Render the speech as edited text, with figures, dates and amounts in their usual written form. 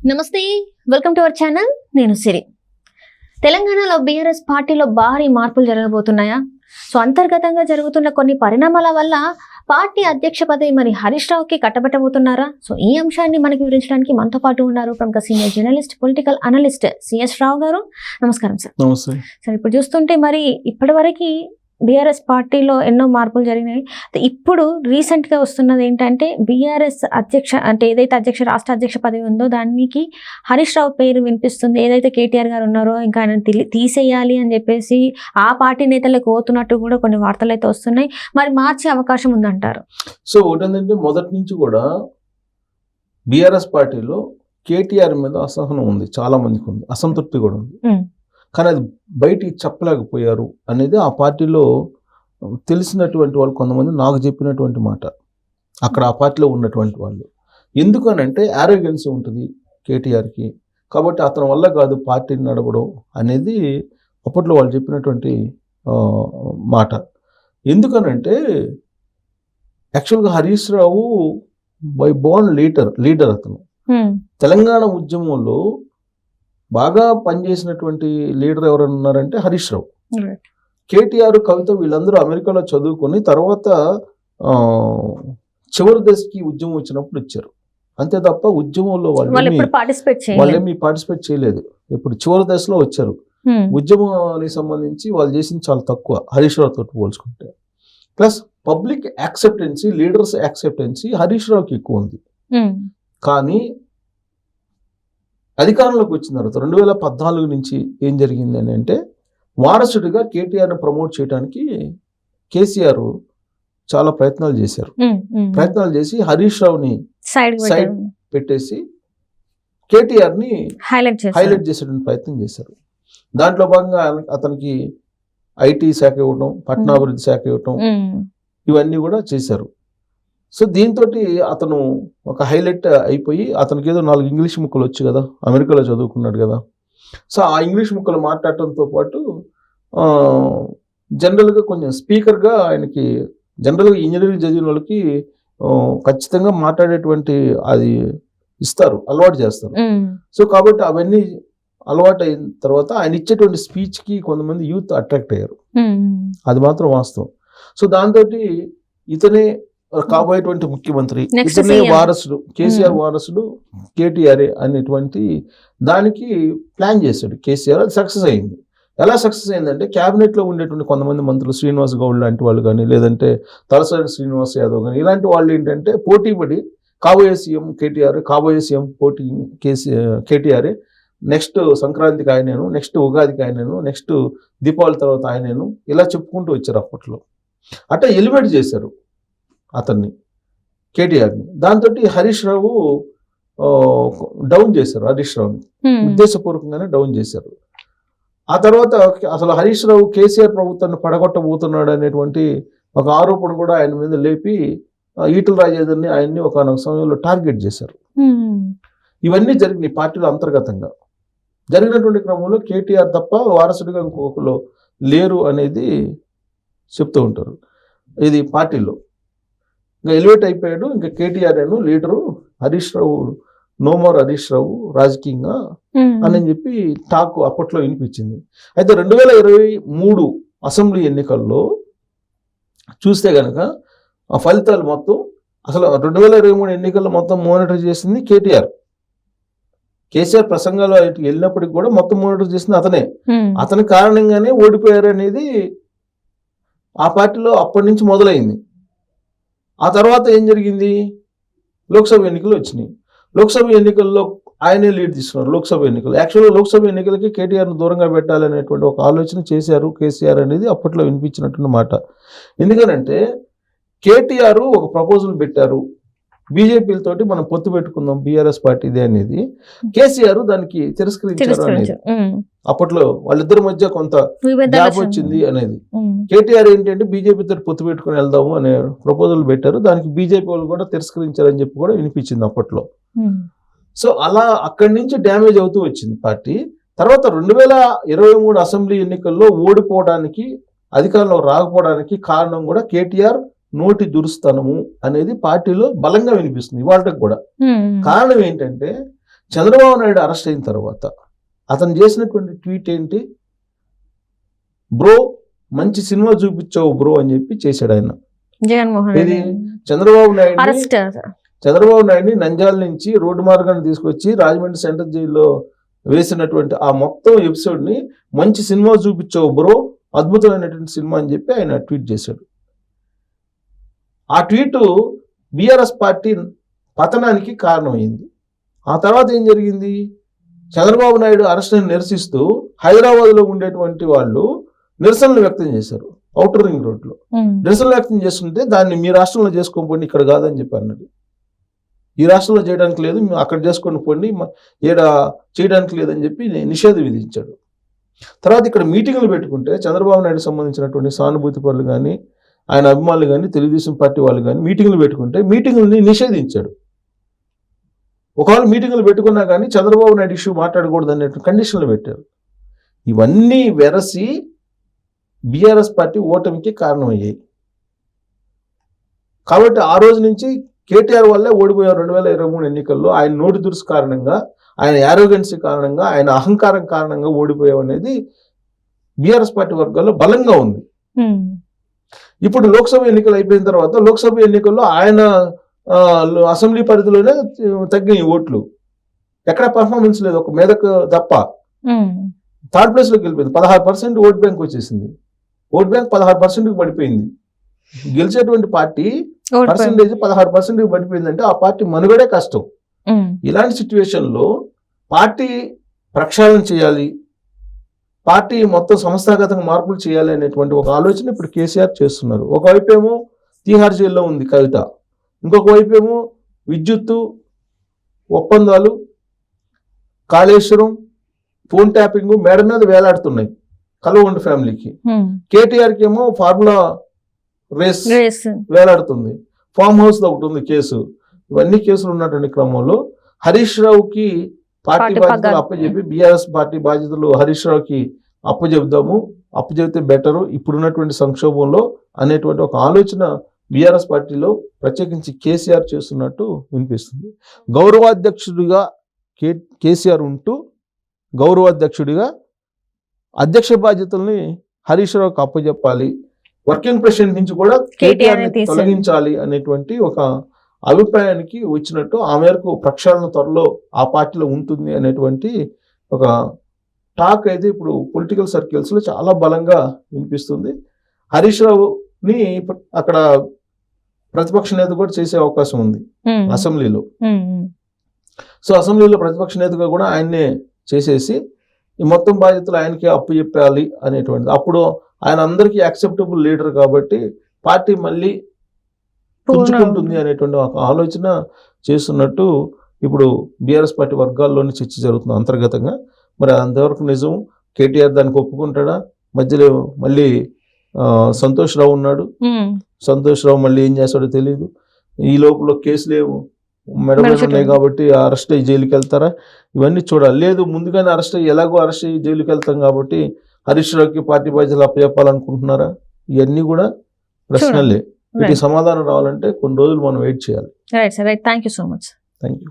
నమస్తే, welcome to our channel. నేను సిరి. తెలంగాణలో బీఆర్ఎస్ పార్టీలో భారీ మార్పులు జరగబోతున్నాయా? సో అంతర్గతంగా జరుగుతున్న కొన్ని పరిణామాల వల్ల పార్టీ అధ్యక్ష పదవి మరి హరీష్ రావుకి కట్టబెట్టబోతున్నారా? సో ఈ అంశాన్ని మనకి వివరించడానికి మనతో పాటు ఉన్నారు ప్రముఖ senior journalist, political analyst C S Rao గారు. నమస్కారం సార్. నమస్తే సార్, ఇప్పుడు చూస్తుంటే మరి ఇప్పటివరకు బీఆర్ఎస్ పార్టీలో ఎన్నో మార్పులు జరిగినాయి. ఇప్పుడు రీసెంట్గా వస్తున్నది ఏంటంటే బీఆర్ఎస్ అధ్యక్ష అంటే ఏదైతే రాష్ట్ర అధ్యక్ష పదవి ఉందో దానికి హరీష్ రావు పేరు వినిపిస్తుంది. ఏదైతే కేటీఆర్ గారు ఉన్నారో ఇంకా ఆయన తీసేయాలి అని చెప్పేసి ఆ పార్టీ నేతలకు పోతున్నట్టు కూడా కొన్ని వార్తలు అయితే వస్తున్నాయి. మరి మార్చే అవకాశం ఉందంటారు? సో ఒకటేంటంటే మొదటి నుంచి కూడా బీఆర్ఎస్ పార్టీలో కేటీఆర్ మీద అసహనం ఉంది, చాలా మందికి ఉంది, అసంతృప్తి కూడా ఉంది. కానీ అది బయటికి చెప్పలేకపోయారు అనేది ఆ పార్టీలో తెలిసినటువంటి వాళ్ళు కొంతమంది నాకు చెప్పినటువంటి మాట. అక్కడ ఆ పార్టీలో ఉన్నటువంటి వాళ్ళు ఎందుకనంటే యారోగెన్సీ ఉంటుంది కేటీఆర్కి, కాబట్టి అతని వల్ల కాదు పార్టీని నడపడం అనేది అప్పట్లో వాళ్ళు చెప్పినటువంటి మాట. ఎందుకనంటే యాక్చువల్గా Harish Rao by Born leader అతను. తెలంగాణ ఉద్యమంలో బాగా పనిచేసినటువంటి లీడర్ ఎవరైనా ఉన్నారంటే హరీష్ రావు. కేటీఆర్, కవిత వీళ్ళందరూ అమెరికాలో చదువుకొని తర్వాత చివరి దశకి ఉద్యమం వచ్చినప్పుడు ఇచ్చారు, అంతే తప్ప ఉద్యమంలో వాళ్ళేమి పార్టిసిపేట్ చేయలేదు. ఇప్పుడు చివరి దశలో వచ్చారు. ఉద్యమానికి సంబంధించి వాళ్ళు చేసింది చాలా తక్కువ హరీష్ రావు తోటి పోల్చుకుంటే. Plus public acceptance, leaders acceptance Harish రావుకి ఎక్కువ ఉంది. కానీ అధికారంలోకి వచ్చిన తర్వాత 2014 నుంచి ఏం జరిగింది అని అంటే వారసుడిగా కేటీఆర్ని ప్రమోట్ చేయడానికి కేసీఆర్ చాలా ప్రయత్నాలు చేశారు. ప్రయత్నాలు చేసి హరీష్ రావుని సైడ్ పెట్టేసి కేటీఆర్ని హైలైట్ చేసేటువంటి ప్రయత్నం చేశారు. దాంట్లో భాగంగా అతనికి ఐటీ శాఖ ఇవ్వటం, పట్టణాభివృద్ధి శాఖ ఇవ్వటం, ఇవన్నీ కూడా చేశారు. సో దీంతో అతను ఒక హైలైట్ అయిపోయి అతనికి ఏదో 4 ఇంగ్లీష్ ముక్కలు వచ్చు కదా, అమెరికాలో చదువుకున్నాడు కదా. సో ఆ ఇంగ్లీష్ ముక్కలు మాట్లాడటంతో పాటు జనరల్గా కొంచెం స్పీకర్గా ఆయనకి జనరల్గా ఇంజనీరింగ్ చదివిన వాళ్ళకి ఖచ్చితంగా మాట్లాడేటువంటి అది ఇస్తారు, అలవాటు చేస్తారు. సో కాబట్టి అవన్నీ అలవాటు అయిన తర్వాత ఆయన ఇచ్చేటువంటి స్పీచ్కి కొంతమంది యూత్ అట్రాక్ట్ అయ్యారు, అది మాత్రం వాస్తవం. సో దాంతో ఇతనే కాబోయేటువంటి ముఖ్యమంత్రి, ఇతనే వారసుడు, కేసీఆర్ వారసుడు కేటీఆర్ అనేటువంటి దానికి ప్లాన్ చేశాడు కేసీఆర్. అది సక్సెస్ అయింది. ఎలా సక్సెస్ అయిందంటే క్యాబినెట్లో ఉండేటువంటి కొంతమంది మంత్రులు, శ్రీనివాస్ గౌడ్ లాంటి వాళ్ళు కానీ, లేదంటే తలసాని శ్రీనివాస్ యాదవ్ కానీ, ఇలాంటి వాళ్ళు ఏంటంటే పోటీ పడి కాబోయే సీఎం కేటీఆర్, కాబోయే సీఎం పోటీ కేటీఆర్, నెక్స్ట్ సంక్రాంతికి ఆయనేను, నెక్స్ట్ ఉగాదికి ఆయనేను, నెక్స్ట్ దీపావళి తర్వాత ఆయనేను, ఇలా చెప్పుకుంటూ వచ్చారు. అప్పట్లో అట్లా ఎలివేట్ చేశారు అతన్ని, కేటీఆర్ని. దాంతో హరీష్ రావు డౌన్ చేశారు, హరీష్ రావుని ఉద్దేశపూర్వకంగానే డౌన్ చేశారు. ఆ తర్వాత అసలు హరీష్ రావు కేసీఆర్ ప్రభుత్వాన్ని పడగొట్టబోతున్నాడు అనేటువంటి ఒక ఆరోపణ కూడా ఆయన మీద లేపి ఈటల రాజేందర్ని ఆయన్ని ఒక సమయంలో టార్గెట్ చేశారు. ఇవన్నీ జరిగినాయి పార్టీలో అంతర్గతంగా. జరిగినటువంటి క్రమంలో కేటీఆర్ తప్ప వారసుడిగా ఇంకొకరు లేరు అనేది చెప్తూ ఉంటారు. ఇది పార్టీలో ఇంకా ఎలివేట్ అయిపోయాడు. ఇంకా కేటీఆర్ అను leader, Harish Rao no more Harish Rao రాజకీయంగా అని చెప్పి టాక్ అప్పట్లో వినిపించింది. అయితే 2023 అసెంబ్లీ ఎన్నికల్లో చూస్తే కనుక ఆ ఫలితాలు మొత్తం అసలు 2023 ఎన్నికల్లో మొత్తం మానిటర్ చేసింది కేటీఆర్. కేసీఆర్ ప్రసంగాలు వెళ్ళినప్పటికి కూడా మొత్తం మానిటర్ చేసింది అతనే. అతని కారణంగానే ఓడిపోయారు అనేది ఆ పార్టీలో అప్పటి నుంచి మొదలైంది. ఆ తర్వాత ఏం జరిగింది, లోక్సభ ఎన్నికలు వచ్చినాయి. లోక్సభ ఎన్నికల్లో ఆయనే లీడ్ తీసుకున్నారు. లోక్సభ ఎన్నికలు యాక్చువల్గా లోక్సభ ఎన్నికలకి కేటీఆర్ను దూరంగా పెట్టాలనేటువంటి ఒక ఆలోచన చేశారు కేసీఆర్ అనేది అప్పట్లో వినిపించినటువంటి మాట. ఎందుకనంటే కేటీఆర్ ఒక ప్రపోజల్ పెట్టారు, బీజేపీలతోటి మనం పొత్తు పెట్టుకుందాం బీఆర్ఎస్ పార్టీదే అనేది. కేసీఆర్ దానికి తిరస్కరించారు అనేది. అప్పట్లో వాళ్ళిద్దరి మధ్య కొంత గ్యాప్ వచ్చింది అనేది. కేటీఆర్ ఏంటంటే బీజేపీతో పొత్తు పెట్టుకుని వెళ్దాము అనే ప్రపోజల్ పెట్టారు, దానికి బీజేపీ వాళ్ళు కూడా తిరస్కరించారని చెప్పి కూడా వినిపించింది అప్పట్లో. సో అలా అక్కడి నుంచి డ్యామేజ్ అవుతూ వచ్చింది పార్టీ. తర్వాత 2023 అసెంబ్లీ ఎన్నికల్లో ఓడిపోవడానికి, అధికారంలో రాకపోవడానికి కారణం కూడా కేటీఆర్ నోటి దురుస్తనము అనేది పార్టీలో బలంగా వినిపిస్తుంది ఇవాళకి కూడా. కారణం ఏంటంటే చంద్రబాబు నాయుడు అరెస్ట్ అయిన తర్వాత అతను చేసినటువంటి ట్వీట్ ఏంటి? బ్రో మంచి సినిమా చూపించావు బ్రో అని చెప్పి చేశాడు ఆయన. జగన్మోహన్ ఇది రెడ్డి చంద్రబాబు నాయుడు అరెస్ట్. నంద్యాల నుంచి రోడ్డు మార్గాన్ని తీసుకొచ్చి రాజమండ్రి సెంట్రల్ జైల్లో వేసినటువంటి ఆ మొత్తం ఎపిసోడ్ ని మంచి సినిమా చూపించావు బ్రో, అద్భుతమైనటువంటి సినిమా అని చెప్పి ఆయన ట్వీట్ చేశాడు. ఆ ట్వీట్ బీఆర్ఎస్ పార్టీ పతనానికి కారణమైంది. ఆ తర్వాత ఏం జరిగింది? చంద్రబాబు నాయుడు అరెస్ట్ని నిరసిస్తూ హైదరాబాద్లో ఉండేటువంటి వాళ్ళు నిరసనలు వ్యక్తం చేశారు. ఔటర్ రింగ్ రోడ్లో నిరసనలు వ్యక్తం చేస్తుంటే దాన్ని మీ రాష్ట్రంలో చేసుకొని పోండి, ఇక్కడ కాదని చెప్పి అన్నది. ఈ రాష్ట్రంలో చేయడానికి లేదు, అక్కడ చేసుకొని పోండి, ఈడ చేయడానికి లేదని చెప్పి నిషేధం విధించాడు. తర్వాత ఇక్కడ మీటింగులు పెట్టుకుంటే చంద్రబాబు నాయుడు సంబంధించినటువంటి సానుభూతి పరులు కానీ ఆయన అభిమానులు కానీ తెలుగుదేశం పార్టీ వాళ్ళు కానీ మీటింగులు పెట్టుకుంటే మీటింగుల్ని నిషేధించాడు. ఒకవేళ మీటింగులు పెట్టుకున్నా కానీ చంద్రబాబు నాయుడు ఇష్యూ మాట్లాడకూడదు అనేటువంటి కండిషన్లు పెట్టారు. ఇవన్నీ వెరసి బీఆర్ఎస్ పార్టీ ఓటమికి కారణమయ్యాయి. కాబట్టి ఆ రోజు నుంచి కేటీఆర్ వల్లే ఓడిపోయారు 2023 ఎన్నికల్లో. ఆయన నోటి దురుసు కారణంగా, ఆయన యారోగెన్సీ కారణంగా, ఆయన అహంకారం కారణంగా ఓడిపోయాం అనేది బీఆర్ఎస్ పార్టీ వర్గాల్లో బలంగా ఉంది. ఇప్పుడు లోక్సభ ఎన్నికలు అయిపోయిన తర్వాత లోక్సభ ఎన్నికల్లో ఆయన అసెంబ్లీ పరిధిలోనే తగ్గిన ఓట్లు, ఎక్కడ పర్ఫార్మెన్స్ లేదు, ఒక మెదక్ తప్ప. థర్డ్ ప్లేస్ లోకి వెళ్ళిపోయింది. 16% ఓట్ బ్యాంక్ వచ్చేసింది. ఓట్ బ్యాంక్ 16% పడిపోయింది. గెలిచేటువంటి పార్టీ పర్సెంటేజ్ 16% పడిపోయిందంటే ఆ పార్టీ మనుగడే కష్టం. ఇలాంటి సిచ్యువేషన్ లో పార్టీ ప్రక్షాళన చేయాలి, పార్టీ మొత్తం సంస్థాగతంగా మార్పులు చేయాలి అనేటువంటి ఒక ఆలోచన ఇప్పుడు కేసీఆర్ చేస్తున్నారు. ఒకవైపు ఏమో తీహార్ జైల్లో ఉంది కవిత, ఇంకొక వైపు ఏమో విద్యుత్తు ఒప్పందాలు, కాళేశ్వరం, ఫోన్ ట్యాపింగ్ మేడ మీద వేలాడుతున్నాయి కల్వకుంట్ల ఫ్యామిలీకి. కేటీఆర్కి ఏమో ఫార్ములా రేస్ వేలాడుతుంది. ఫామ్ హౌస్ ఒకటి ఉంది కేసు. ఇవన్నీ కేసులు ఉన్నటువంటి క్రమంలో హరీష్ రావుకి పార్టీ బాధ్యతలు అప్పచెప్పి బీఆర్ఎస్ పార్టీ బాధ్యతలు హరీష్ రావుకి అప్పచెబితే బెటరు ఇప్పుడున్నటువంటి సంక్షోభంలో అనేటువంటి ఒక ఆలోచన బీఆర్ఎస్ పార్టీలో ప్రత్యేకించి కేసీఆర్ చేస్తున్నట్టు వినిపిస్తుంది. గౌరవాధ్యక్షుడిగా కేసీఆర్ ఉంటూ గౌరవాధ్యక్షుడిగా అధ్యక్ష బాధ్యతల్ని హరీష్ రావుకి అప్పచెప్పాలి, వర్కింగ్ ప్రెసిడెంట్ నుంచి కూడా కేటీఆర్ని తొలగించాలి అనేటువంటి ఒక అభిప్రాయానికి వచ్చినట్టు, ఆ మేరకు ప్రక్షాళన త్వరలో ఆ పార్టీలో ఉంటుంది అనేటువంటి ఒక టాక్ అయితే ఇప్పుడు పొలిటికల్ సర్కిల్స్ లో చాలా బలంగా వినిపిస్తుంది. హరీష్ రావుని అక్కడ ప్రతిపక్ష నేత కూడా చేసే అవకాశం ఉంది అసెంబ్లీలో. సో అసెంబ్లీలో ప్రతిపక్ష నేతగా కూడా ఆయన్నే చేసేసి ఈ మొత్తం బాధ్యతలు ఆయనకే అప్పు చెప్పాలి అనేటువంటిది. అప్పుడు ఆయన అందరికీ యాక్సెప్టబుల్ లీడర్ కాబట్టి పార్టీ మళ్ళీ పుంజుకుంటుంది అనేటువంటి ఒక ఆలోచన చేస్తున్నట్టు ఇప్పుడు బీఆర్ఎస్ పార్టీ వర్గాల్లోని చర్చ జరుగుతుంది అంతర్గతంగా. మరి అంతవరకు నిజం కేటీఆర్ దానికి ఒప్పుకుంటాడా? మధ్యలో మళ్ళీ సంతోష్ రావు ఉన్నాడు. సంతోష్ రావు మళ్ళీ ఏం చేస్తాడో తెలియదు. ఈ లోపల కేసులు మెడబడి ఉన్నాయి కాబట్టి అరెస్ట్ అయ్యి జైలుకి వెళ్తారా? ఇవన్నీ చూడాలి. లేదు ముందుగానే అరెస్ట్ అయ్యి ఎలాగో అరెస్ట్ అయ్యి జైలుకి వెళ్తాం కాబట్టి హరీష్ రావుకి పార్టీ బాధ్యతలు అప్పచెప్పాలనుకుంటున్నారా? ఇవన్నీ కూడా ప్రశ్నలే. వీటికి సమాధానం రావాలంటే కొన్ని రోజులు మనం వెయిట్ చేయాలి. Right sir, right. Thank you so much. Thank you.